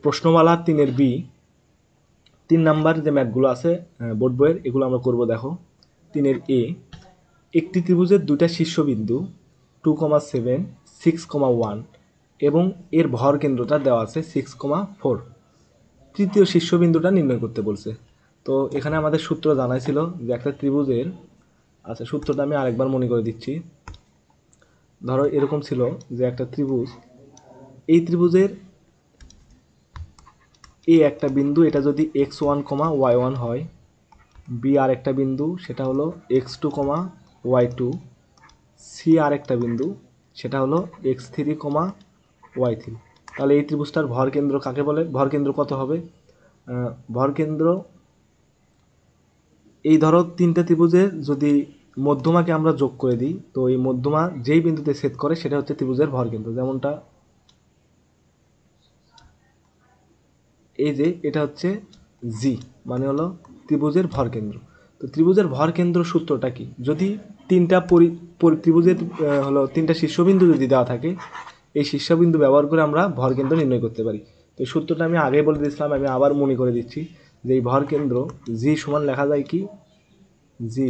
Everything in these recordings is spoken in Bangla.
প্রশ্নমালা 3-এর বি 3 নাম্বার যে ম্যাথগুলো আছে বোর্ড বইয়ের, এগুলো আমরা করব। দেখো 3-এর এ, একটি ত্রিভুজের দুইটা শীর্ষবিন্দু 2,7, 6,1 এবং এর ভর কেন্দ্রটা দেওয়া আছে 6,4। তৃতীয় শীর্ষবিন্দুটা নির্ণয় করতে বলছে। তো এখানে আমাদের সূত্র জানাই ছিল যে একটা ত্রিভুজের, আচ্ছা সূত্রটা আমি আরেকবার মনে করে দিচ্ছি। ধরো এরকম ছিল যে একটা ত্রিভুজ, এই ত্রিভুজের এ একটা বিন্দু, এটা যদি x1, y1 হয়, বি আর একটা বিন্দু সেটা হলো x2, y2, সি আর একটা বিন্দু সেটা হলো x3, y3। তাহলে এই ত্রিভুজটার ভর কেন্দ্র কাকে বলে? ভর কেন্দ্র কত হবে? ভর কেন্দ্র, এই ধরো তিনটা ত্রিভুজের যদি মধ্যমাকে আমরা যোগ করে দিই, তো এই মধ্যমা যেই বিন্দুতে ছেদ করে সেটা হচ্ছে ত্রিভুজের ভর কেন্দ্র। যেমনটা এই যে এটা হচ্ছে জি, মানে হলো ত্রিভুজের ভর কেন্দ্র। তো ত্রিভুজের ভর কেন্দ্র সূত্রটা কি? যদি তিনটা ত্রিভুজের হলো তিনটা শীর্ষবিন্দু যদি দেওয়া থাকে, এই শীর্ষবিন্দু ব্যবহার করে আমরা ভর কেন্দ্র নির্ণয় করতে পারি। তো এই সূত্রটা আমি আগে বলে দিয়েছিলাম, আমি আবার মনে করে দিচ্ছি যে এই ভর কেন্দ্র জি সমান লেখা যায় কি, জি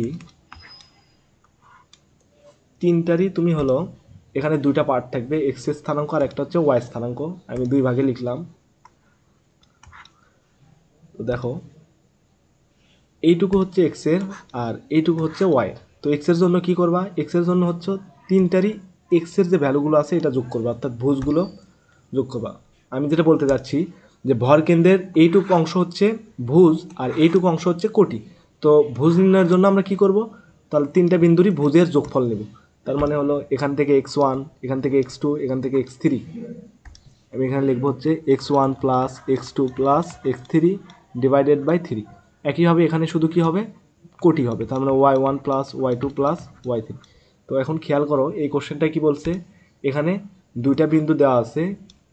তিনটারই তুমি হলো এখানে দুইটা পার্ট থাকবে, এক্স এর স্থানাঙ্ক আর একটা হচ্ছে ওয়াই স্থানাঙ্ক। আমি দুই ভাগে লিখলাম। তো দেখো এইটুকু হচ্ছে এক্স এর আর এইটুকু হচ্ছে ওয়াই। তো এক্স এর জন্য কি করবা? এক্স এর জন্য হচ্ছে তিনটারই এক্স এর যে ভ্যালুগুলো আছে এটা যোগ করবা, অর্থাৎ ভুজগুলো যোগ করবা। আমি যেটা বলতে যাচ্ছি যে ভর কেন্দ্রের এইটুকু অংশ হচ্ছে ভুজ আর এইটুকু অংশ হচ্ছে কোটি। তো ভুজ নির্ণয়ের জন্য আমরা কি করব? তাহলে তিনটা বিন্দুরই ভুজের যোগফল নেব। তার মানে হলো এখান থেকে x1, এখান থেকে x2, এখান থেকে x3। আমি এখানে লিখবো হচ্ছে x1 plus x2 plus x3 divided by 3। একইভাবে এখানে শুধু কি হবে? কোটি হবে, তার মানে y1 plus y2 plus y3। তো এখন খেয়াল করো এই কোশ্চেনটা কি বলছে, এখানে দুইটা বিন্দু দেওয়া আছে,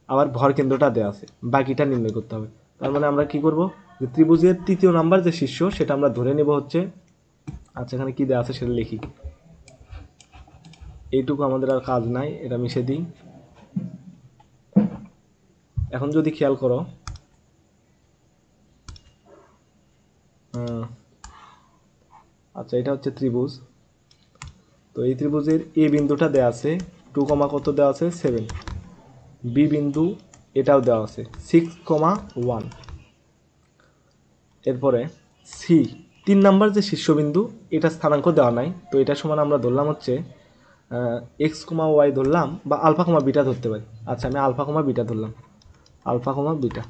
আবার ভর কেন্দ্রটা দেওয়া আছে, বাকিটা নির্ণয় করতে হবে। তার মানে আমরা কি করব, যে ত্রিভুজের তৃতীয় নাম্বার যে শীর্ষ সেটা আমরা ধরে নেব হচ্ছে, আচ্ছা এখানে কি দেওয়া আছে সেটা লিখি। এইটুকু আমাদের আর কাজ নাই, এটা মিশে দিই। এখন যদি খেয়াল করো, আচ্ছা এটা হচ্ছে ত্রিভুজ। তো এই ত্রিভুজের এ বিন্দুটা দেওয়া আছে 2, কত দেওয়া আছে 7, বি বিন্দু এটাও দেওয়া আছে 6,1। এরপরে সি 3 নাম্বার যে শীর্ষবিন্দু, এটা স্থানাঙ্ক দেওয়া নাই, তো এটা সমান আমরা ধরলাম হচ্ছে এক্স, ওয়াই ধরলাম, বা আলফা, বিটা ধরতে পারি। আচ্ছা আমি আলফা, বিটা ধরলাম, আলফা, বিটা।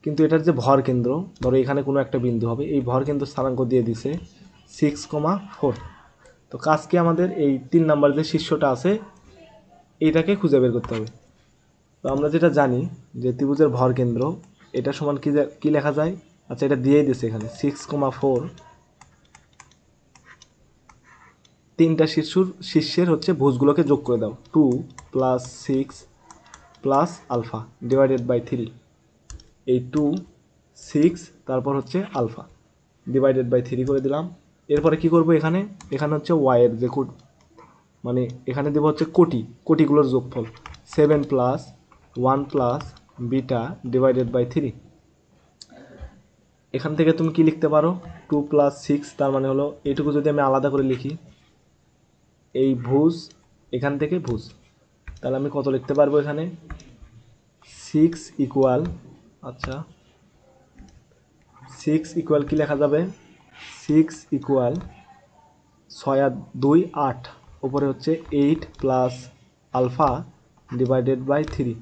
কিন্তু এটার যে ভর কেন্দ্র, ধরো এখানে কোনো একটা বিন্দু হবে, এই ভর কেন্দ্র স্থানাঙ্ক দিয়ে দিছে 6,4। তো কাজ কি আমাদের? এই 3 নাম্বার যে শীর্ষটা আছে এইটাকে খুঁজে বের করতে হবে। তো আমরা যেটা জানি যে ত্রিভুজের ভর কেন্দ্র এটা সমান কি লেখা যায়? আচ্ছা এটা দিয়েই দিছে এখানে 6,4, তিনটা শীর্ষের হচ্ছে ভুজগুলোকে যোগ করে দাও, 2 plus 6 plus alpha divided by 3। এই 2, 6 তারপর হচ্ছে আলফা ডিভাইডেড বাই 3 করে দিলাম। এরপরে কি করব? এখানে হচ্ছে ওয়াইয়ের যে মানে এখানে দেবো হচ্ছে কোটিগুলোর যোগফল, 7 plus 1 plus beta divided by 3। এখান থেকে তুমি কি লিখতে পারো? 2 প্লাস 6, তার মানে হলো এইটুকু যদি আমি আলাদা করে লিখি, এই ভুজ এখান থেকে ভুজ, তাহলে আমি কত লিখতে পারবো এখানে? 6 ইকুয়াল, আচ্ছা 6 ইকুয়াল কি লেখা যাবে? 6 ইকুয়াল 6 আর 2 8, উপরে হচ্ছে 8 প্লাস আলফা ডিভাইডেড বাই 3।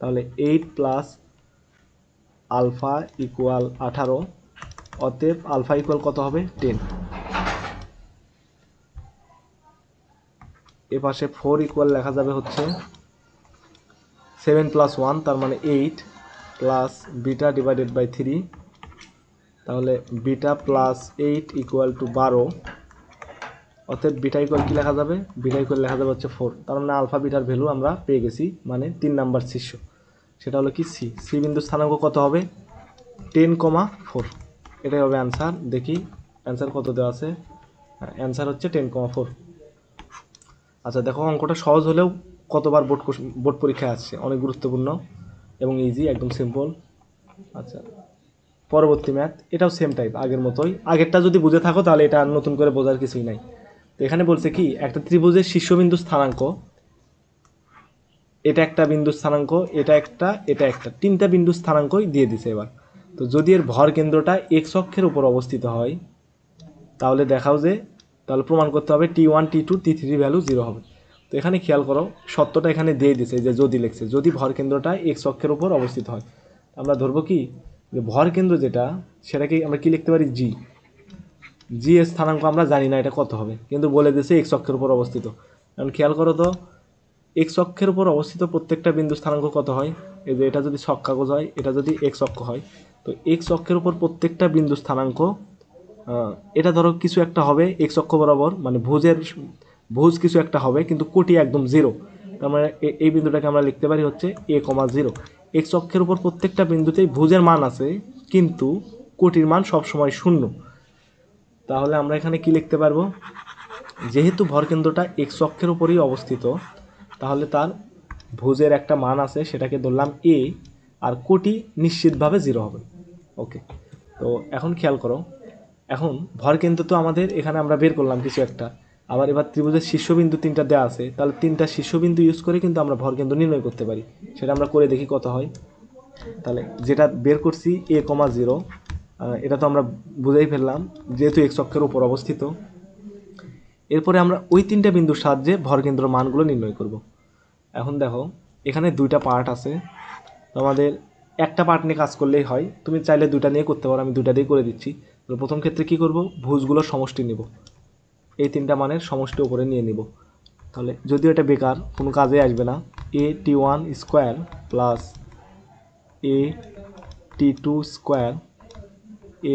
তাহলে 8 প্লাস আলফা ইকুয়াল 18, অতএব আলফা ইকুয়াল কত হবে? 10। এ পাশে 4 ইকুয়াল লেখা যাবে হচ্ছে 7 প্লাস 1, তার মানে 8 প্লাস বিটা ডিভাইডেড বাই 3। তাহলে বিটা প্লাস 8 ইকুয়াল টু 12, অতএব বিটা ইকুয়াল কি লেখা যাবে? বিটা ইকুয়াল লেখা যাবে হচ্ছে 4। তার মানে আলফা বিটার ভ্যালু আমরা পেয়ে গেছি, মানে 3 নাম্বার শীর্ষ সেটা হলো কি সি বিন্দু স্থানাঙ্ক কত হবে? 10,4। এটাই হবে অ্যান্সার। দেখি অ্যান্সার কত দেওয়া আছে। অ্যান্সার হচ্ছে 10,4। আচ্ছা দেখো অঙ্কটা সহজ হলেও কতবার বোর্ড পরীক্ষায় আসছে, অনেক গুরুত্বপূর্ণ। এবং ইজি, একদম সিম্পল। আচ্ছা, পরবর্তী ম্যাথ, এটাও সেম টাইপ আগের মতোই। আগেরটা যদি বুঝে থাকো তাহলে এটা আর নতুন করে বোঝার কিছুই নাই। তো এখানে বলছে কি, একটা ত্রিভুজের শীর্ষবিন্দু স্থানাঙ্ক, এটা একটা বিন্দু স্থানাঙ্ক, এটা একটা তিনটা বিন্দু স্থানাঙ্কই দিয়ে দিছে এবার। তো যদি এর ভর কেন্দ্রটা এক্স অক্ষের উপর অবস্থিত হয়, তাহলে দেখাও যে, তাহলে প্রমাণ করতে হবে T1 T2 T3 ভ্যালু 0 হবে। তো এখানে খেয়াল করো, সত্যটা এখানে দিয়ে দিছে যে যদি লিখছে, যদি ভর কেন্দ্রটা এক্স অক্ষের উপর অবস্থিত হয়, আমরা ধরবো কি যে ভর কেন্দ্র যেটা, সেটাকে আমরা কি লিখতে পারি, জি। জি এর স্থানাঙ্ক আমরা জানি না এটা কত হবে, কিন্তু বলে দিয়েছে এক্স অক্ষের উপর অবস্থিত। এখন খেয়াল করো তো, এক্স অক্ষের উপর অবস্থিত প্রত্যেকটা বিন্দু স্থানাঙ্ক কত হয়, এই যে এটা যদি ছক কাগজ হয়, এটা যদি এক্স অক্ষ হয়, তো এক্স অক্ষের উপর প্রত্যেকটা বিন্দু স্থানাঙ্ক, এটা ধরো কিছু একটা হবে এক্স অক্ষ বরাবর, মানে ভুজ কিছু একটা হবে, কিন্তু কোটি একদম 0। তার মানে এই বিন্দুটাকে আমরা লিখতে পারি হচ্ছে a,0। এক্স অক্ষের উপর প্রত্যেকটা বিন্দুতেই ভুজের মান আছে, কিন্তু কোটির মান সবসময় 0। তাহলে আমরা এখানে কি লিখতে পারবো, যেহেতু ভরকেন্দ্রটা এক্স অক্ষের উপরেই অবস্থিত, তাহলে তার ভুজের একটা মান আছে, সেটাকে ধরলাম এ, আর কোটি নিশ্চিতভাবে 0 হবে। ওকে, তো এখন খেয়াল করো, এখন ভরকেন্দ্র তো আমাদের এখানে আমরা বের করলাম কিছু একটা, আবার এবার ত্রিভুজের শীর্ষবিন্দু 3টা দেওয়া আছে, তাহলে 3টা শীর্ষবিন্দু ইউজ করে কিন্তু আমরা ভরকেন্দ্র নির্ণয় করতে পারি। সেটা আমরা করে দেখি কত হয়। তাহলে যেটা বের করছি a,0, এটা তো আমরা বুঝেই ফেললাম যেহেতু এক্স অক্ষের উপর অবস্থিত। এরপরে আমরা ওই 3টা বিন্দুর সাহায্যে ভরকেন্দ্র মানগুলো নির্ণয় করব। এখন দেখো, এখানে 2টা পার্ট আছে, তো আমাদের একটা পার্ট নিয়ে কাজ করলেই হয়, তুমি চাইলে 2টা নিয়ে করতে পারো, আমি 2টা দিয়ে করে দিচ্ছি। তো প্রথম ক্ষেত্রে কি করব, ভুজগুলোর সমষ্টি নেব, এই 3টা মানের সমষ্টি উপরে নিয়ে নিব। তাহলে যদিও এটা বেকার, কোনো কাজে আসবে না, a,t1 square plus a,t2 square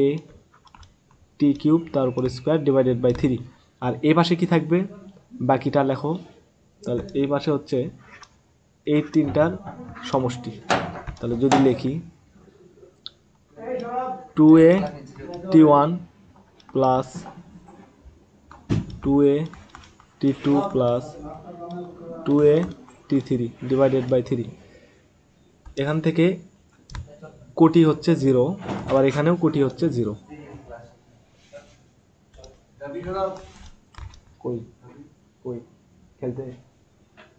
a,t³ তার উপর স্কোয়ার ডিভাইডেড বাই 3। আর এই পাশে কি থাকবে, বাকিটা লেখো। তাহলে এই পাশে হচ্ছে এই 3টার সমষ্টি। তাহলে যদি লিখি 2a,t1 plus 2a,t2 plus 2a,t3 divided by 3। এখান থেকে কোটি হচ্ছে 0, আবার এখানেও কোটি হচ্ছে 0। কই কই খেলতে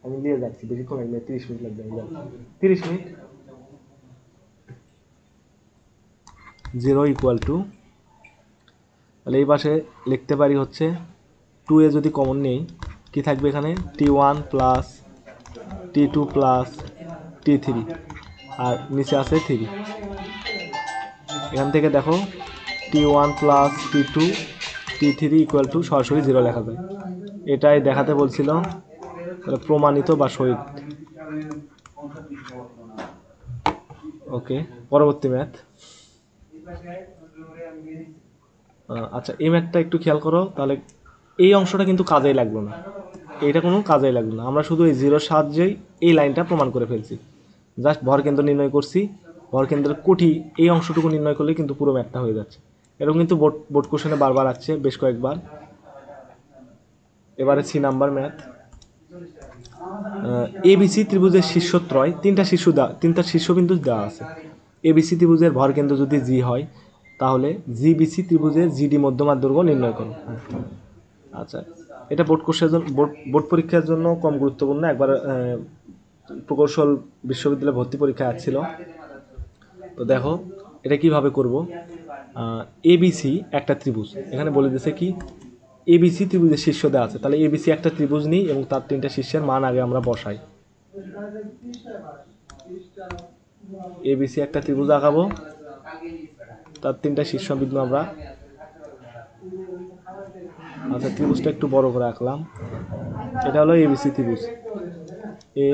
আমি নিয়ে যাচ্ছি, বেশিক্ষণ লাগবে, 30 মিনিট লাগবে, 30 মিনিট। 0 ইকুয়াল টু, তাহলে এই পাশে লিখতে পারি হচ্ছে 2a যদি কমন নেই, কি থাকবে এখানে, t1 plus t2 plus t3, আর নিচে আছে 3। এখান থেকে দেখো t1 plus t2 t3 equal to সরাসরি 0 লেখা যায়। এটাই দেখাতে বলছিল, প্রমাণিত বা সহিত। ওকে, পরবর্তী ম্যাথ। আচ্ছা, এই ম্যাথটা একটু খেয়াল করো, তাহলে এই অংশটা কিন্তু কাজেই লাগলো না, এইটা কোনো কাজেই লাগলো না, আমরা শুধু এই 0-র সাহায্যেই এই লাইনটা প্রমাণ করে ফেলছি। জাস্ট ভরকেন্দ্র নির্ণয় করছি, ভরকেন্দ্রের কোটি এই অংশটুকু নির্ণয় করলে কিন্তু পুরো ম্যাথটা হয়ে যাচ্ছে। এরকম কিন্তু বোর্ড কোশ্চেনে বারবার আসছে, বেশ কয়েকবার। এবারে 3 নাম্বার ম্যাথ। এবিসি ত্রিভুজের শীর্ষত্রয় 3টা শীর্ষবিন্দু দেওয়া আছে। এবিসি ত্রিভুজের ভরকেন্দ্র যদি জি হয়, তাহলে জিবিসি ত্রিভুজের জিডি মধ্যমার দৈর্ঘ্য নির্ণয় করো। আচ্ছা, এটা বোর্ড পরীক্ষার জন্য কম গুরুত্বপূর্ণ, একবার প্রকৌশল বিশ্ববিদ্যালয়ে ভর্তি পরীক্ষা আসছিল। তো দেখো এটা কিভাবে করব। এবিসি একটা ত্রিভুজ, এখানে বলে দিয়েছে কি এবিসি ত্রিভুজের শীর্ষ দেওয়া আছে, তাহলে এবিসি একটা ত্রিভুজ নিই এবং তার 3টা শীর্ষের মান আগে আমরা বসাই। এবিসি একটা ত্রিভুজ আঁকাবো, তার 3টা শীর্ষবিন্দু আমরা, আচ্ছা ত্রিভুজটা একটু বড় করে আঁকলাম। এটা হলো এবিসি ত্রিভুজ, A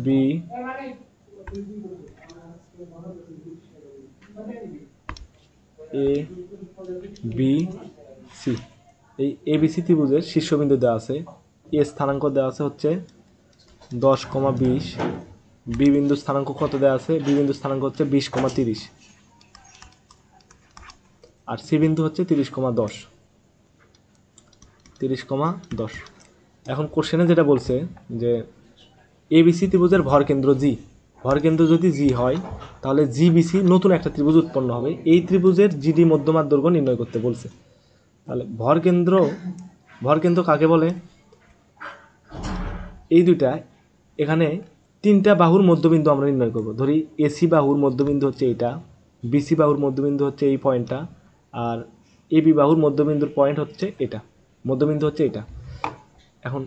B A B C. এই এবিসি ত্রিভুজের শীর্ষবিন্দু দেওয়া আছে, এ স্থানাঙ্ক দেওয়া আছে হচ্ছে 10,20, বি বিন্দু স্থানাঙ্ক কত দেওয়া আছে, বি বিন্দু স্থানাঙ্ক হচ্ছে 20,30, আর সি বিন্দু হচ্ছে 30,10। এখন কোশ্চেনে যেটা বলছে যে এবিসি ত্রিভুজের ভরকেন্দ্র জি, ভরকেন্দ্র যদি জি হয় তাহলে জিবিসি নতুন একটা ত্রিভুজ উৎপন্ন হবে। এই ত্রিভুজের জিডি মধ্যমার দৈর্ঘ্য নির্ণয় করতে বলছে। তাহলে ভরকেন্দ্র কাকে বলে? এই দুইটা এখানে তিনটা বাহুর মধ্যবিন্দু আমরা নির্ণয় করব। ধরি এসি বাহুর মধ্যবিন্দু হচ্ছে এইটা, বিসি বাহুর মধ্যবিন্দু হচ্ছে এই পয়েন্টটা, আর এবি বাহুর মধ্যবিন্দুর পয়েন্ট হচ্ছে এটা, মধ্যবিন্দু হচ্ছে এটা। এখন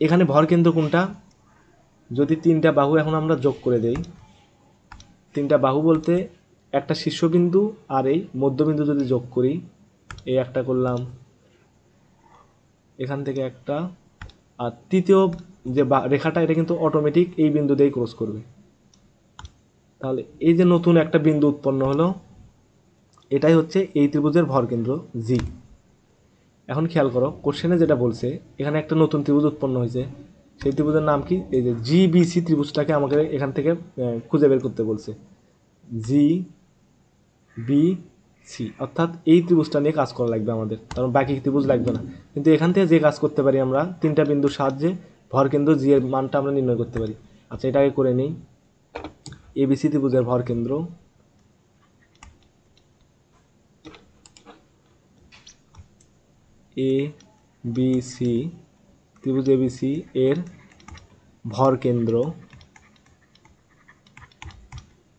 এখানে ভরকেন্দ্র কোনটা? যদি তিনটা বাহু এখন আমরা যোগ করে দেই, তিনটা বাহু বলতে একটা শীর্ষবিন্দু আর এই মধ্যবিন্দু যদি যোগ করি, এই একটা করলাম, এখান থেকে একটা, আর তৃতীয় যে রেখাটা এটা কিন্তু অটোমেটিক এই বিন্দু দিয়েই ক্রস করবে। তাহলে এই যে নতুন একটা বিন্দু উৎপন্ন হলো, এটাই হচ্ছে এই ত্রিভুজের ভরকেন্দ্র জি। এখন খেয়াল করো কোশ্চেনে যেটা বলছে, এখানে একটা নতুন ত্রিভুজ উৎপন্ন হয়েছে, সেই ত্রিভুজের নাম কি? এই যে জিবিসি ত্রিভুজটাকে আমাকে এখান থেকে খুঁজে বের করতে বলছে। জি বি সি, অর্থাৎ এই ত্রিভুজটা নিয়ে কাজ করা লাগবে আমাদের, কারণ বাকি ত্রিভুজ লাগবে না। কিন্তু এখান থেকে যে কাজ করতে পারি আমরা, তিনটা বিন্দুর সাহায্যে ভরকেন্দ্র জি এর মানটা আমরা নির্ণয় করতে পারি। আচ্ছা, এটাকে করে নিই। এবিসি ত্রিভুজের ভরকেন্দ্র এ বি সি, ত্রিভুজ এবিসি এর ভরকেন্দ্র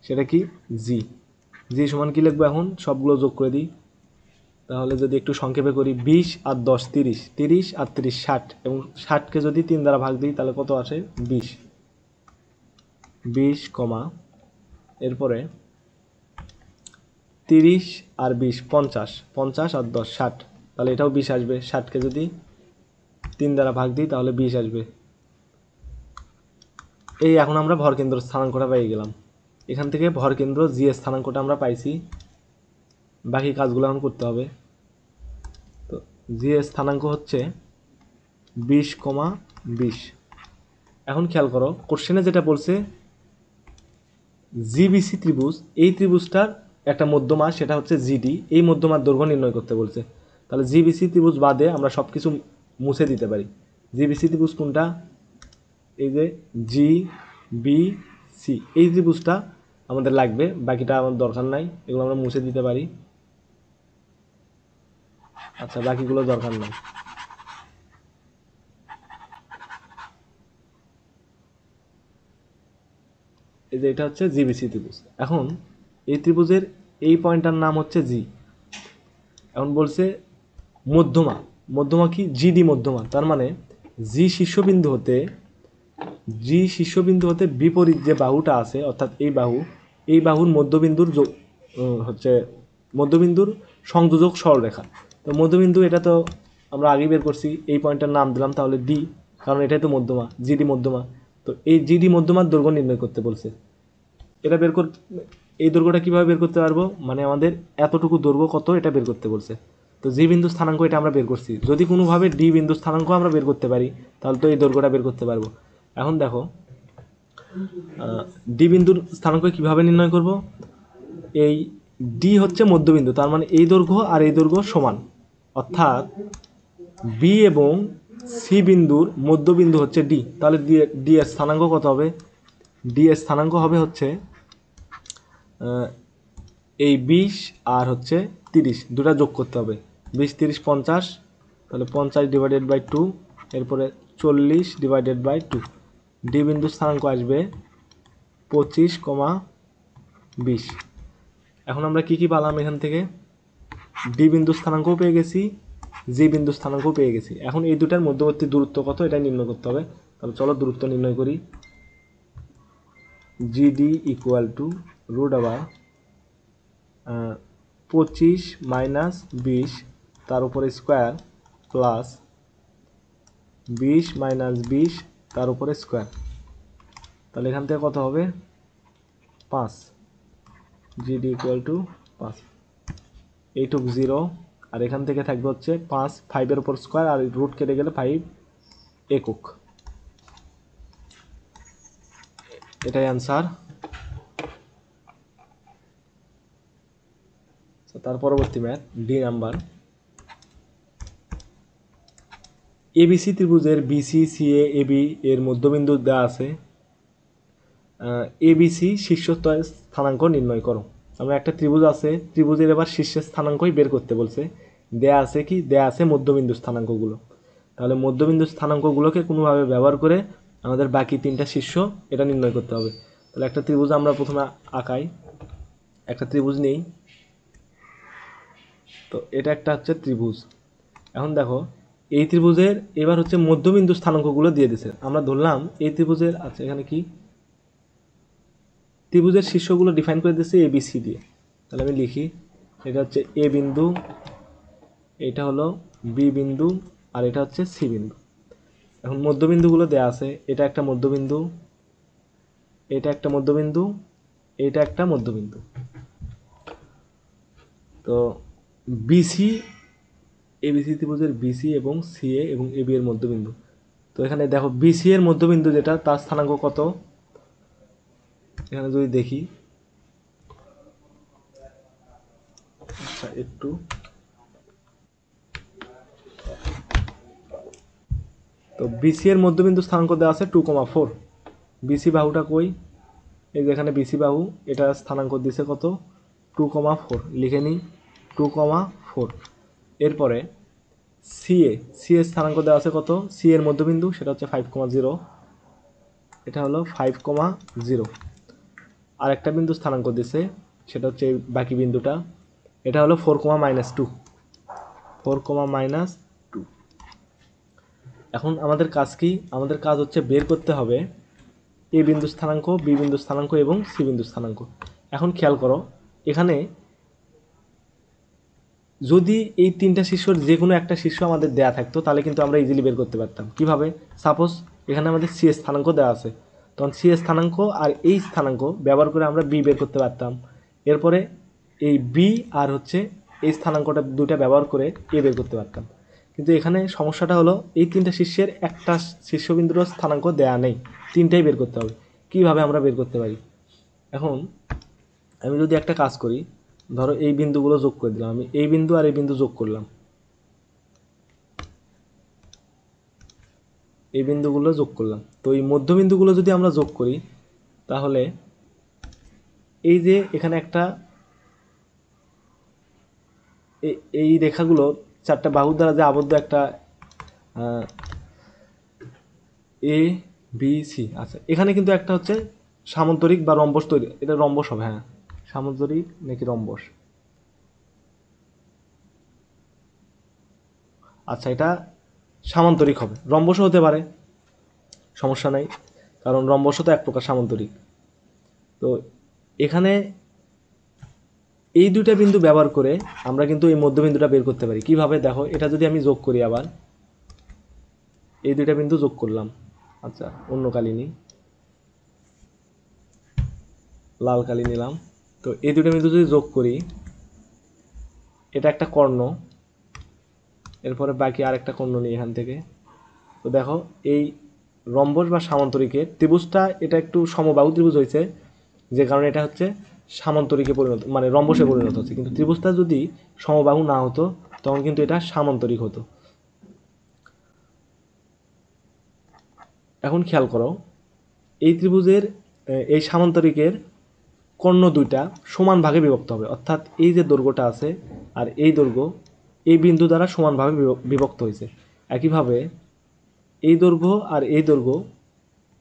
সেটা কি? জি। জি সমান কি লিখবো? এখন সবগুলো যোগ করে দিই। তাহলে যদি একটু সংক্ষেপে করি, 20 আর 10 30, 30 আর 30 60, এবং 60কে যদি 3 দ্বারা ভাগ দিই তাহলে কত আসে? 20। 20 কমা, এরপরে 30 আর 20 50, 50 আর 10 60, তাহলে এটাও 20 আসবে। 60কে যদি 3 দ্বারা ভাগ দিই তাহলে 20 আসবে। এই এখন আমরা ভরকেন্দ্র স্থানাঙ্কটা পেয়ে গেলাম। এখান থেকে ভরকেন্দ্র জি এর স্থানাঙ্কটা আমরা পাইছি। বাকি কাজগুলো এখন করতে হবে। তো জি এর স্থানাঙ্ক হচ্ছে 20,20। এখন খেয়াল করো কোশ্চেনে যেটা বলছে জিবিসি ত্রিভুজ, এই ত্রিভুজটার একটা মধ্যমা সেটা হচ্ছে জিডি, এই মধ্যমার দৈর্ঘ্য নির্ণয় করতে বলছে। তাহলে জিবিসি ত্রিভুজ বাদে আমরা সব কিছু মুছে দিতে পারি। জিবিসি ত্রিভুজ কোনটা? এই যে জি বি সি, এই ত্রিভুজটা আমাদের লাগবে, বাকিটা আমার দরকার নাই, এগুলো আমরা মুছে দিতে পারি। আচ্ছা, বাকিগুলো দরকার নাই। এই যে এটা হচ্ছে জিবিসি ত্রিভুজ। এখন এই ত্রিভুজের এই পয়েন্টটার নাম হচ্ছে জি। এখন বলছে মধ্যমা, মধ্যমা কি? জিডি মধ্যমা। তার মানে জি শীর্ষবিন্দু হতে বিপরীত যে বাহুটা আছে, অর্থাৎ এই বাহুর মধ্যবিন্দুর হচ্ছে মধ্যবিন্দুর সংযোজক সরলরেখা। তো মধ্যবিন্দু এটা তো আমরা আগেই বের করছি, এই পয়েন্টটার নাম দিলাম তাহলে ডি, কারণ এটাই তো মধ্যমা, জিডি মধ্যমা। তো এই জিডি মধ্যমার দৈর্ঘ্য নির্ণয় করতে বলছে। এটা এই দৈর্ঘ্যটা কিভাবে বের করতে পারবো? মানে আমাদের এতটুকু দৈর্ঘ্য কত এটা বের করতে বলছে। তো জি বিন্দু স্থানাঙ্ক এটা আমরা বের করছি, যদি কোনোভাবে ডি বিন্দু স্থানাঙ্ক আমরা বের করতে পারি তাহলে তো এই দৈর্ঘ্যটা বের করতে পারবো। এখন দেখো ডি বিন্দুর স্থানাঙ্ক কিভাবে নির্ণয় করব? এই ডি হচ্ছে মধ্যবিন্দু, তার মানে এই দৈর্ঘ্য আর এই দৈর্ঘ্য সমান, অর্থাৎ বি এবং সি বিন্দুর মধ্যবিন্দু হচ্ছে ডি। তাহলে ডি এর স্থানাঙ্ক কত হবে? ডি এর স্থানাঙ্ক হবে হচ্ছে এই 20 আর হচ্ছে 30, দুটা যোগ করতে হবে। 20 30 50, তাহলে 50 ডিভাইডেড বাই 2, এরপরে 40 ডিভাইডেড বাই 2। ডি বিন্দু স্থানাঙ্ক আসবে 25,20। এখন আমরা কি কি পেলাম এখান থেকে? ডি বিন্দু স্থানাঙ্কও পেয়ে গেছি, জি বিন্দু স্থানাঙ্কও পেয়ে গেছি। এখন এই দুটার মধ্যবর্তী দূরত্ব কত এটা নির্ণয় করতে হবে। তাহলে চলো দূরত্ব নির্ণয় করি। GD equal to root over 25 minus 20 তার উপরে স্কোয়ার প্লাস 20 মাইনাস 20 তার উপরে স্কোয়ার। তাহলে এখান থেকে কত হবে? 5। জিডি ইকুয়াল টু 5, এইটুক 0, আর এখান থেকে থাকবে হচ্ছে 5, 5-এর উপর স্কোয়ার, আর রুট কেটে গেলে 5 একক। এটাই অ্যান্সার। তার পরবর্তী ম্যাথ ডি নাম্বার। এবিসি ত্রিভুজের বিসি সিএ এবি এর মধ্যবিন্দু দেওয়া আছে। এবিসি শীর্ষস্তরের স্থানাঙ্ক নির্ণয় করো। আমরা একটা ত্রিভুজ আছে, ত্রিভুজের এবার শীর্ষের স্থানাঙ্কই বের করতে বলছে। দেয়া আছে কি, দেয়া আছে মধ্যবিন্দু স্থানাঙ্কগুলো। তাহলে মধ্যবিন্দু স্থানাঙ্কগুলোকে কোনোভাবে ব্যবহার করে আমাদের বাকি তিনটা শীর্ষ এটা নির্ণয় করতে হবে। তাহলে একটা ত্রিভুজ আমরা প্রথমে আঁকাই, একটা ত্রিভুজ নেই। তো এটা একটা হচ্ছে ত্রিভুজ। এখন দেখো এই ত্রিভুজের এবার হচ্ছে মধ্যবিন্দু স্থানাঙ্কগুলো দিয়ে দিছে। আমরা ধরলাম এই ত্রিভুজের, আচ্ছা এখানে কি, ত্রিভুজের শীর্ষগুলো ডিফাইন করে দিচ্ছে এ বি সি দিয়ে। তাহলে আমি লিখি, এটা হচ্ছে এ বিন্দু, এটা হলো বি বিন্দু, আর এটা হচ্ছে সি বিন্দু। এখন মধ্যবিন্দুগুলো দেয়া আছে, এটা একটা মধ্যবিন্দু, এটা একটা মধ্যবিন্দু, এটা একটা মধ্যবিন্দু। তো বিসি, এবিসি ত্রিভুজের বিসি এবং সিএ এবং এবি এর মধ্যবিন্দু। তো এখানে দেখো বিসি এর মধ্যবিন্দু যেটা, তার স্থানাঙ্ক কত, এখানে যদি দেখি, আচ্ছা একটু, তো বিসি এর মধ্যবিন্দু স্থানাঙ্ক দেওয়া আছে 2,4। বিসি বাহুটা কই, এই যে এখানে বিসি বাহু, এটা স্থানাঙ্ক দিছে কত, 2,4। লিখে নিই 2,4। এরপরে সিএ, সিএ স্থানাঙ্ক দেওয়া আছে কত, সি এর মধ্যবিন্দু সেটা হচ্ছে 5,0, এটা হলো 5,0। আর একটা বিন্দু স্থানাঙ্ক দিছে, সেটা হচ্ছে বাকি বিন্দুটা, এটা হলো 4,-2, 4,-2। এখন আমাদের কাজ কি, আমাদের কাজ হচ্ছে বের করতে হবে এ বিন্দু স্থানাঙ্ক, বি বিন্দু স্থানাঙ্ক এবং সি বিন্দু স্থানাঙ্ক। এখন খেয়াল করো, এখানে যদি এই তিনটা শীর্ষর যে কোনো একটা শীর্ষ আমাদের দেয়া থাকতো তাহলে কিন্তু আমরা ইজিলি বের করতে পারতাম। কিভাবে, সাপোজ এখানে আমাদের সি স্থানাঙ্ক দেওয়া আছে, তখন সি স্থানাঙ্ক আর এই স্থানাঙ্ক ব্যবহার করে আমরা বি বের করতে পারতাম। এরপরে এই বি আর হচ্ছে এই স্থানাঙ্কটা দুইটা ব্যবহার করে এ বের করতে পারতাম। কিন্তু এখানে সমস্যাটা হলো এই তিনটা শীর্ষের একটা শীর্ষবিন্দুর স্থানাঙ্ক দেয়া নেই, তিনটাই বের করতে হবে। কিভাবে আমরা বের করতে পারি, এখন আমি যদি একটা কাজ করি, ধরো এই বিন্দুগুলো যোগ করে দিলাম, আমি এই বিন্দু আর এই বিন্দু যোগ করলাম, এই বিন্দুগুলো যোগ করলাম। তো এই মধ্যবিন্দুগুলো যদি আমরা যোগ করি, তাহলে এই যে এখানে একটা, এই রেখাগুলো চারটা বাহু দ্বারা যে আবদ্ধ একটা এ বি সি, আচ্ছা এখানে কিন্তু একটা হচ্ছে সামান্তরিক বা রম্বস তৈরি, এটা রম্বস হবে, হ্যাঁ সামান্তরিক নাকি রম্বস, আচ্ছা এটা সামান্তরিক হবে, রম্বসও হতে পারে, সমস্যা নাই, কারণ রম্বসও তো এক প্রকার সামান্তরিক। তো এখানে এই দুইটা বিন্দু ব্যবহার করে আমরা কিন্তু এই মধ্যবিন্দুটা বের করতে পারি। কিভাবে, দেখো এটা যদি আমি যোগ করি, আবার এই দুইটা বিন্দু যোগ করলাম, আচ্ছা অন্য কালি নিই, লাল কালি নিলাম। তো এই দুইটা বিন্দু যদি যোগ করি, এটা একটা কর্ণ, এরপরে বাকি আর একটা কর্ণ নিই এখান থেকে। তো দেখো এই রম্বস বা সামান্তরিকের ত্রিভুজটা, এটা একটু সমবাহু ত্রিভুজ হয়েছে, যে কারণে এটা হচ্ছে সামান্তরিকে পরিণত, মানে রম্বসে পরিণত হচ্ছে। কিন্তু ত্রিভুজটা যদি সমবাহু না হতো তখন কিন্তু এটা সামান্তরিক হতো। এখন খেয়াল করো, এই ত্রিভুজের এই সামান্তরিকের কর্ণ দুইটা সমান ভাগে বিভক্ত হবে, অর্থাৎ এই যে দৈর্ঘ্যটা আছে আর এই দৈর্ঘ্য এই বিন্দু দ্বারা সমানভাবে বিভক্ত হয়েছে। একইভাবে এই দৈর্ঘ্য আর এই দৈর্ঘ্য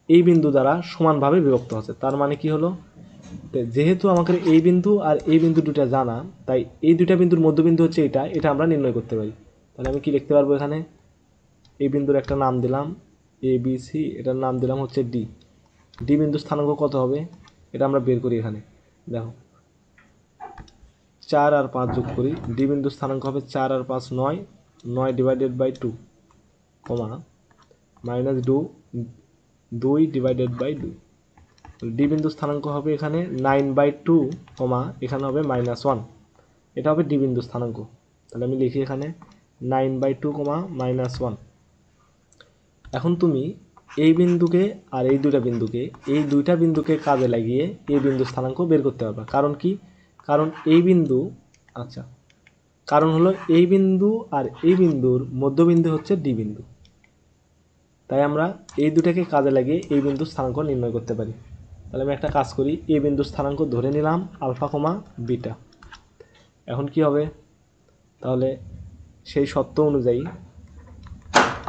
এই বিন্দু দ্বারা সমানভাবে বিভক্ত হচ্ছে। তার মানে কি হলো, যেহেতু আমাদের এই বিন্দু আর এই বিন্দু দুটা জানা, তাই এই দুইটা বিন্দুর মধ্যবিন্দু হচ্ছে এটা, এটা আমরা নির্ণয় করতে পারি। তাহলে আমি কি লিখতে পারবো, এখানে এই বিন্দুর একটা নাম দিলাম এ বি সি, এটার নাম দিলাম হচ্ছে ডি। ডি বিন্দু স্থানাঙ্ক কত হবে, এটা আমরা বের করি। এখানে দেখো 4 আর 5 যোগ করি, ডি বিন্দু স্থানাঙ্ক হবে 4 আর 5 9, 9 divided by 2, comma minus 2 divided by 2। D বিন্দু স্থানাঙ্ক হবে এখানে 9/2, কমা এখানে হবে -1, এটা হবে ডি বিন্দু স্থানাঙ্ক। তাহলে আমি লিখি এখানে 9/2, কমা -1। এখন তুমি এই বিন্দুকে আর এই দুইটা বিন্দুকে কাজে লাগিয়ে এই বিন্দু স্থানাঙ্ক বের করতে পারবা। কারণ কি, কারণ এই বিন্দু, আচ্ছা কারণ হলো এই বিন্দু আর এই বিন্দুর মধ্যবিন্দু হচ্ছে ডি বিন্দু, তাই আমরা এই দুটাকে কাজে লাগিয়ে এই বিন্দু স্থানাঙ্ক নির্ণয় করতে পারি। তাহলে আমি একটা কাজ করি, এ বিন্দুর স্থানাঙ্ক ধরে নিলাম আলফা কমা বিটা। এখন কি হবে, তাহলে সেই শর্ত অনুযায়ী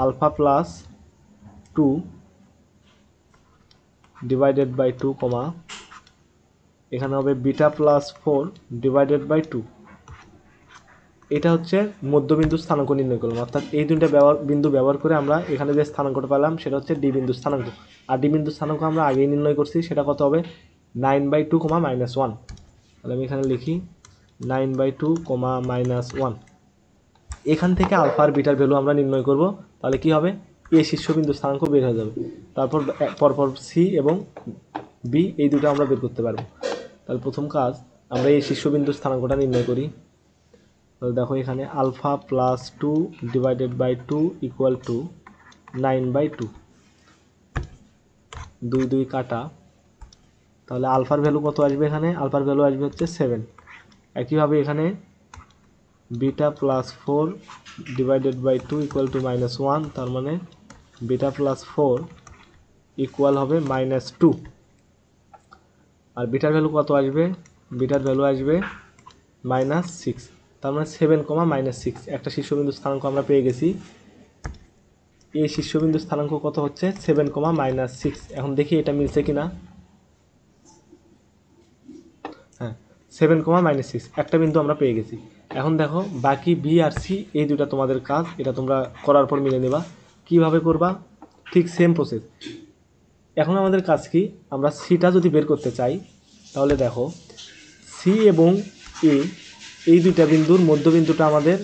আলফা প্লাস 2 ডিভাইডেড বাই 2 কমা এখানে হবে বিটা প্লাস 4 ডিভাইডেড বাই 2। এটা হচ্ছে মধ্যবিন্দুর স্থানাঙ্ক নির্ণয় করলাম, অর্থাৎ এই দুইটা বিন্দু ব্যবহার করে আমরা এখানে যে স্থানাঙ্কটা পেলাম সেটা হচ্ছে ডি বিন্দুর স্থানাঙ্ক। আর ডি বিন্দুর স্থানাঙ্ক আমরা আগেই নির্ণয় করছি, সেটা কত হবে 9/2 কমা -1। তাহলে আমি এখানে লিখি 9/2 কমা -1। এখান থেকে আলফা আর বিটার ভ্যালু আমরা নির্ণয় করব। তাহলে কি হবে, এ শীর্ষবিন্দু স্থানাঙ্ক বের হয়ে যাবে, তারপর পরপর সি এবং বি এই দুটো আমরা বের করতে পারবো। তাহলে প্রথম কাজ, আমরা এই শীর্ষবিন্দু স্থানাঙ্কটা নির্ণয় করি। তাহলে দেখো এখানে alpha plus 2 divided by 2 equal to 9/2, 2 2 কাটা। তাহলে আলফার ভ্যালু কত আসবে, এখানে আলফার ভ্যালু আসবে হচ্ছে 7। একইভাবে এখানে beta plus 4 divided by 2 equal to -1, তার মানে বিটা প্লাস 4 ইকুয়াল হবে -2। আর বিটার ভ্যালু কত আসবে, বিটার ভ্যালু আসবে -6, তার মানে 7 কমা -6। একটা শীর্ষবিন্দু স্থানাঙ্ক আমরা পেয়ে গেছি। এই শীর্ষবিন্দু স্থানাঙ্ক কত হচ্ছে 7 কমা -6। এখন দেখি এটা মিলছে কিনা। হ্যাঁ, 7 কমা -6 একটা বিন্দু আমরা পেয়ে গেছি। এখন দেখো বাকি বি আর সি এই দুটা তোমাদের কাজ, এটা তোমরা করার পর মিলে নেবা। কিভাবে করবা, ঠিক সেম প্রসেস। এখন আমাদের কাজ কি, আমরা সিটা যদি বের করতে চাই তাহলে দেখো সি এবং এ এই দুইটা বিন্দুর মধ্যবিন্দুটা আমাদের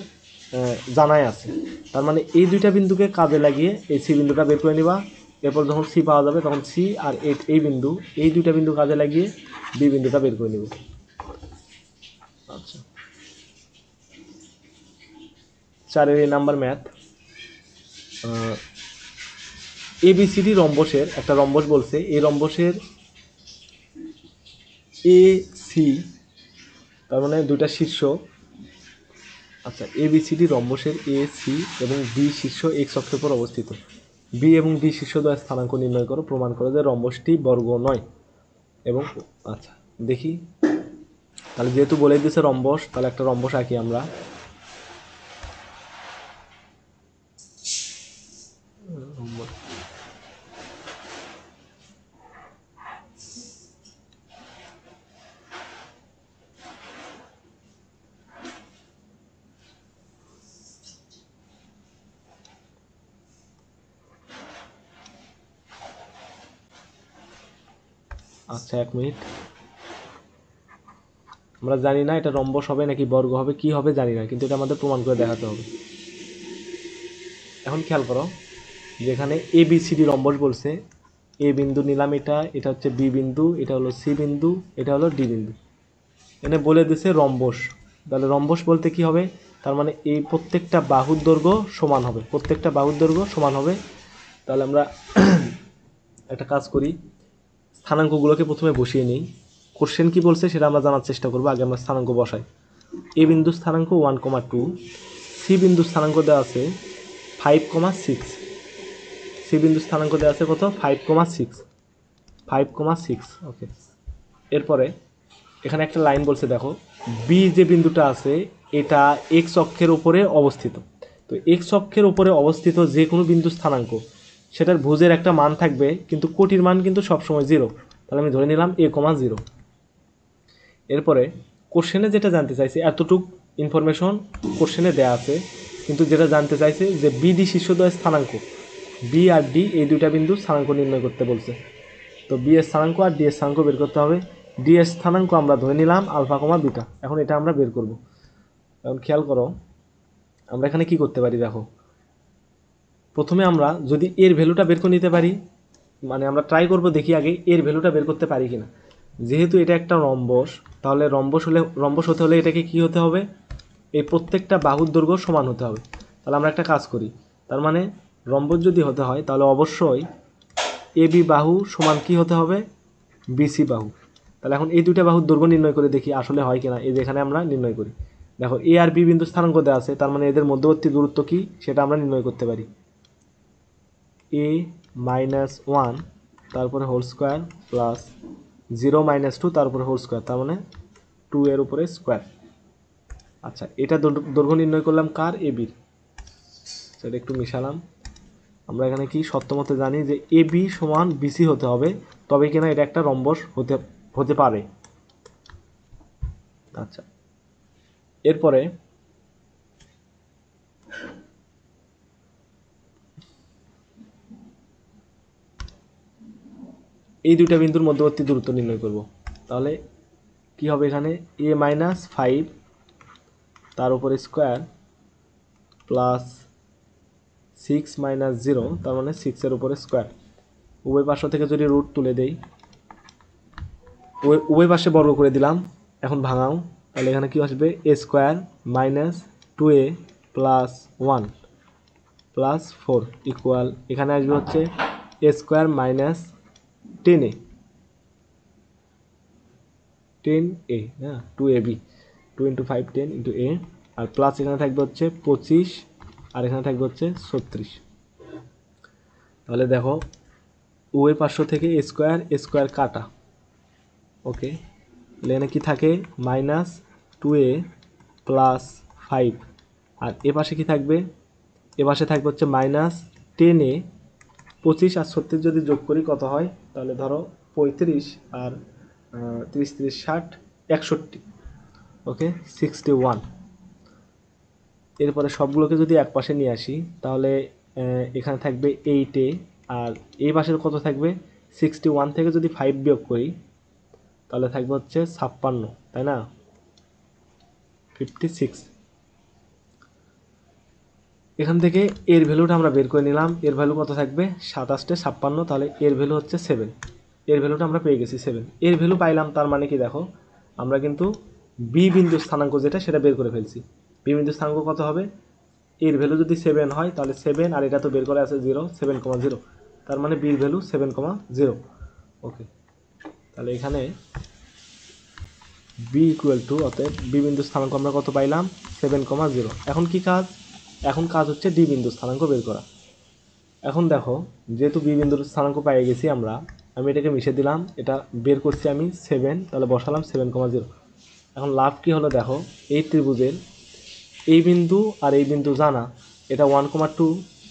জানাই আছে। তার মানে এই দুইটা বিন্দুকে কাজে লাগিয়ে এই সি বিন্দুটা বের করে নিবা। এরপর যখন সি পাওয়া যাবে তখন সি আর এই বিন্দু, এই দুইটা বিন্দু কাজে লাগিয়ে বি বিন্দুটা বের করে নেব। আচ্ছা, 4 নাম্বার ম্যাথ। এবিসিডি রম্বসের একটা রম্বস বলছে, এই রম্বসের এ সি, তার মানে দুইটা শীর্ষ। আচ্ছা, এবিসিডি রম্বসের এ সি এবং বি শীর্ষ এক্স অক্ষের উপর অবস্থিত। বি এবং ডি শীর্ষ দ্বয় স্থানাঙ্ক নির্ণয় করো, প্রমাণ করো যে রম্বসটি বর্গ নয়। এবং আচ্ছা দেখি, তাহলে যেহেতু বলে দিয়েছে রম্বস, তাহলে একটা রম্বস আঁকি আমরা। আচ্ছা 1 মিনিট, আমরা জানি না এটা রম্বস হবে নাকি বর্গ হবে, কি হবে জানি না, কিন্তু এটা আমাদের প্রমাণ করে দেখাতে হবে। এখন খেয়াল করো, যেখানে এবিসিডি রম্বস বলছে, এ বিন্দু নিলাম, এটা হচ্ছে বি বিন্দু, এটা হলো সি বিন্দু, এটা হলো ডি বিন্দু। এখানে বলে দিছে রম্বস। তাহলে রম্বস বলতে কি হবে, তার মানে এই প্রত্যেকটা বাহুর দৈর্ঘ্য সমান হবে, প্রত্যেকটা বাহুর দৈর্ঘ্য সমান হবে। তাহলে আমরা একটা কাজ করি, স্থানাঙ্কগুলোকে প্রথমে বসিয়ে নিই। কোশ্চেন কি বলছে সেটা আমরা জানার চেষ্টা করবো। আগে আমরা স্থানাঙ্ক বসাই। এ বিন্দু স্থানাঙ্ক 1,2, সি বিন্দু স্থানাঙ্ক দেওয়া আছে 5,6, সি বিন্দু স্থানাঙ্ক দেওয়া আছে কত 5,6। ওকে, এরপরে এখানে একটা লাইন বলছে, দেখো বি যে বিন্দুটা আছে এটা এক্স অক্ষের উপরে অবস্থিত। তো এক্স অক্ষের উপরে অবস্থিত যে কোনো বিন্দু স্থানাঙ্ক, সেটার ভুজের একটা মান থাকবে, কিন্তু কোটির মান কিন্তু সবসময় 0। তাহলে আমি ধরে নিলাম a,0। এরপরে কোশ্চেনে যেটা জানতে চাইছে, এতটুক ইনফরমেশন কোশ্চেনে দেওয়া আছে, কিন্তু যেটা জানতে চাইছে যে বিডি শীর্ষদ্বয় স্থানাঙ্ক, বি আর ডি এই দুইটা বিন্দু স্থানাঙ্ক নির্ণয় করতে বলছে। তো বি এর স্থানাঙ্ক আর ডি এর স্থানাঙ্ক বের করতে হবে। ডি এর স্থানাঙ্ক আমরা ধরে নিলাম আলফা কমা বিটা। এখন এটা আমরা বের করব। এখন খেয়াল করো, আমরা এখানে কি করতে পারি, দেখো প্রথমে আমরা যদি এর ভ্যালুটা বের করে নিতে পারি, মানে আমরা ট্রাই করব দেখি আগে এর ভ্যালুটা বের করতে পারি কিনা। যেহেতু এটা একটা রম্বস, তাহলে রম্বস হতে হলে এটাকে কি হতে হবে, এই প্রত্যেকটা বাহুর দৈর্ঘ্য সমান হতে হবে। তাহলে আমরা একটা কাজ করি, তার মানে রম্বস যদি হতে হয় তাহলে অবশ্যই এ বি বাহু সমান কি হতে হবে, বিসি বাহু। তাহলে এখন এই দুইটা বাহুর দৈর্ঘ্য নির্ণয় করে দেখি আসলে হয় কিনা। এই যেখানে আমরা নির্ণয় করি, দেখো এ আর বি বিন্দু স্থানাঙ্ক দেওয়া আছে, তার মানে এদের মধ্যবর্তী দূরত্ব কি সেটা আমরা নির্ণয় করতে পারি। a - 1 তারপরে হোল স্কোয়ার প্লাস 0 - 2 তার উপরে হোল স্কোয়ার, তার মানে 2 এর উপরে স্কোয়ার। আচ্ছা, এটা দৈর্ঘ্য নির্ণয় করলাম কার? এ বির। সেটা একটু মিশালাম। আমরা এখানে কি সত্য মতে জানি যে এ বি সমান বিসি হতে হবে, তবে কিনা এটা একটা রম্বস হতে পারে। আচ্ছা, এরপরে এই দুইটা বিন্দুর মধ্যবর্তী দূরত্ব নির্ণয় করব। তাহলে কি হবে এখানে? a - 5 তার উপরে স্কোয়ার প্লাস 6 - 0 তার মানে 6 এর উপরে স্কোয়ার। উভয় পাশ থেকে যদি রুট তুলে দেই, উভয় পাশে বর্গ করে দিলাম, এখন ভাঙাও। তাহলে এখানে কি আসবে? a square minus 2a plus 1 plus 4 equal, এখানে আসবে হচ্ছে a স্কোয়ার মাইনাস 10a, হ্যাঁ, 2ab, 2 × 5 10 × a, আর প্লাস এখানে থাকবে হচ্ছে 25, আর এখানে থাকবে হচ্ছে 36। তাহলে দেখো উভয় পার্শ্ব থেকে এ স্কোয়ার কাটা, ওকে। এখানে কি থাকে? -2a প্লাস 5, আর এ পাশে কি থাকবে? এ পাশে থাকবে হচ্ছে -10a, 25 আর 36 যদি যোগ করি কত হয়? তাহলে ধরো 35 আর 30 30 60 61, ওকে, 61। এরপরে সবগুলোকে যদি এক পাশে নিয়ে আসি, তাহলে এখানে থাকবে 8a, আর এই পাশের কত থাকবে? 61 থেকে যদি 5 বিয়োগ করি তাহলে থাকবে হচ্ছে 56, তাই না? 56। এখান থেকে এর ভ্যালুটা আমরা বের করে নিলাম। এর ভ্যালু কত থাকবে? 27 × 56, তাহলে এর ভ্যালু হচ্ছে 7। এর ভ্যালুটা আমরা পেয়ে গেছি 7। এর ভ্যালু পাইলাম, তার মানে কি দেখো, আমরা কিন্তু বি বিন্দুর স্থানাঙ্ক যেটা সেটা বের করে ফেলছি। বি বিন্দুর স্থানাঙ্ক কত হবে? এর ভ্যালু যদি 7 হয় তাহলে 7, আর এটা তো বের করে আছে 0, 7,0, তার মানে বির ভ্যালু 7,0। ওকে, তাহলে এখানে বি ইকুয়াল টু, অতএব বি বিন্দুর স্থানাঙ্ক আমরা কত পাইলাম? 7,0। এখন কি কাজ? এখন কাজ হচ্ছে ডি বিন্দুর স্থানাঙ্ক বের করা। এখন দেখো, যেহেতু বি বিন্দুর স্থানাঙ্ক পেয়ে গেছি আমরা, আমি এটাকে মিশে দিলাম, এটা বের করছি আমি 7, তাহলে বসালাম 7,0। এখন লাভ কি হলো দেখো, এই ত্রিভুজের এই বিন্দু আর এই বিন্দু জানা, এটা 1,2,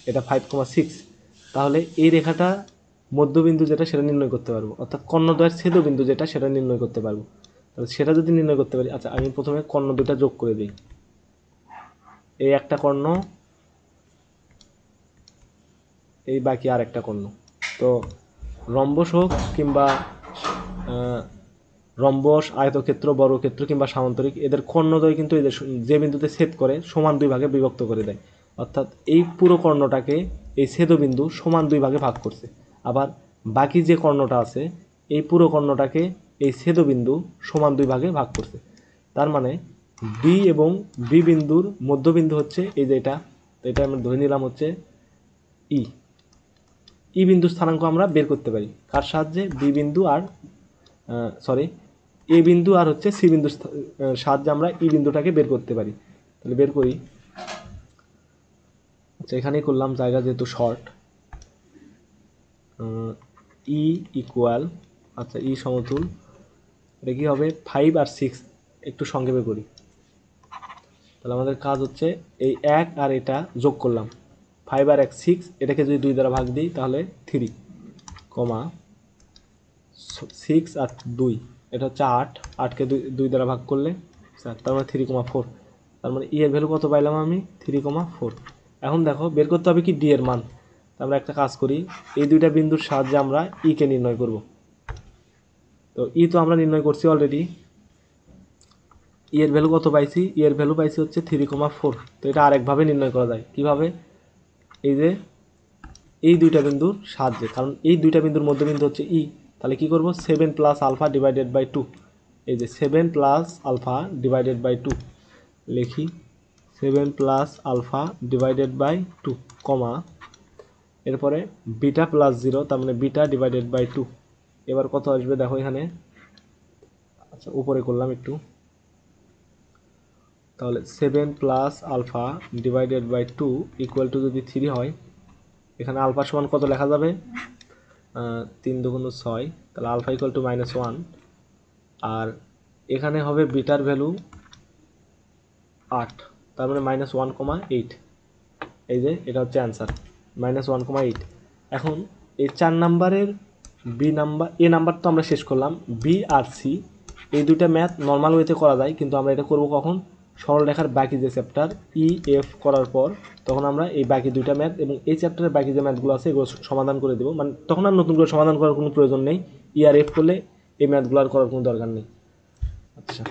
এটা 5,6, তাহলে এই রেখাটা মধ্যবিন্দু যেটা সেটা নির্ণয় করতে পারবো, অর্থাৎ কর্ণদ্বয়ের ছেদবিন্দু যেটা সেটা নির্ণয় করতে পারবো। তাহলে সেটা যদি নির্ণয় করতে পারি, আচ্ছা আমি প্রথমে কর্ণ দুটা যোগ করে দিই। এই একটা কর্ণ, এই বাকি আর একটা কর্ণ। তো রম্বস হোক কিংবা রম্বস, আয়তক্ষেত্র, বর্গক্ষেত্র কিংবা সামান্তরিক, এদের কর্ণদ্বয় কিন্তু এদের যে বিন্দুতে ছেদ করে সমান দুই ভাগে বিভক্ত করে দেয়। অর্থাৎ এই পুরো কর্ণটাকে এই ছেদবিন্দু সমান দুই ভাগে ভাগ করছে। আবার বাকি যে কর্ণটা আছে, এই পুরো কর্ণটাকে এই ছেদবিন্দু সমান দুই ভাগে ভাগ করছে। তার মানে বি এবং বি বিন্দুর মধ্যবিন্দু হচ্ছে এই যে এটা আমরা ধরে নিলাম হচ্ছে ই। ই বিন্দুর স্থানাঙ্ক আমরা বের করতে পারি কার সাহায্যে? বি বিন্দু আর এ বিন্দু আর হচ্ছে সি বিন্দুর সাহায্যে আমরা ই বিন্দুটাকে বের করতে পারি। তাহলে বের করি। আচ্ছা, এখানেই করলাম, জায়গা যেহেতু শর্ট। ই ইকুয়াল, আচ্ছা ই সমতুল, এটা কি হবে? 5 আর 6, একটু সংক্ষেপে করি। তাহলে আমাদের কাজ হচ্ছে এই 1 আর এটা যোগ করলাম, 5 আর 1 6, এটাকে যদি 2 দ্বারা ভাগ দিই তাহলে 3, 6 আর 2, এটা হচ্ছে 8, 8কে 2 দ্বারা ভাগ করলে 4, তার মানে 3,4। তার মানে ই এর ভ্যালু কত পাইলাম আমি? 3,4। এখন দেখো বের করতে হবে কি ডি এর মান। আমরা একটা কাজ করি, এই দুইটা বিন্দুর সাহায্যে আমরা ই কে নির্ণয় করব। তো ই তো আমরা নির্ণয় করছি অলরেডি। ই এর ভ্যালু কত পাইছি? ই এর ভ্যালু পাইছি হচ্ছে 3,4। তো এটা আরেকভাবে নির্ণয় করা যায়। কিভাবে? এই যে এই দুইটা বিন্দুর সাহায্যে, কারণ এই দুইটা বিন্দুর মধ্যবিন্দু হচ্ছে ই। তাহলে কি করব? 7 + α / 2। এই যে 7 + α / 2 লিখি, 7 + α / 2, কমা, এরপরে বিটা +0, তার মানে বিটা / 2। এবার কত আসবে দেখো এখানে। আচ্ছা, উপরে করলাম একটু। তাহলে 7 + α / 2 = যদি 3 হয়, এখানে আলফা সমান কত লেখা যাবে? 3 দুগুণ 6, তাহলে আলফা ইকুয়াল টু -1, আর এখানে হবে বিটার ভ্যালু 8, তার মানে -1,8। এই যে এটা হচ্ছে অ্যান্সার, -1,8। এখন এই 4 নাম্বারের এ নাম্বার তো আমরা শেষ করলাম। বি আর সি এই দুইটা ম্যাথ নর্মাল ওয়েতে করা যায়, কিন্তু আমরা এটা করব কখন? সরলরেখার বাকি যে চ্যাপ্টার ই এফ করার পর তখন আমরা এই বাকি দুইটা ম্যাথ এবং এই চ্যাপ্টারের বাকি যে ম্যাথগুলো আছে এগুলো সমাধান করে দেবো। মানে তখন আর নতুন করে সমাধান করার কোনো প্রয়োজন নেই, ই আর এফ করলে এই ম্যাথগুলো আর করার কোনো দরকার নেই। আচ্ছা।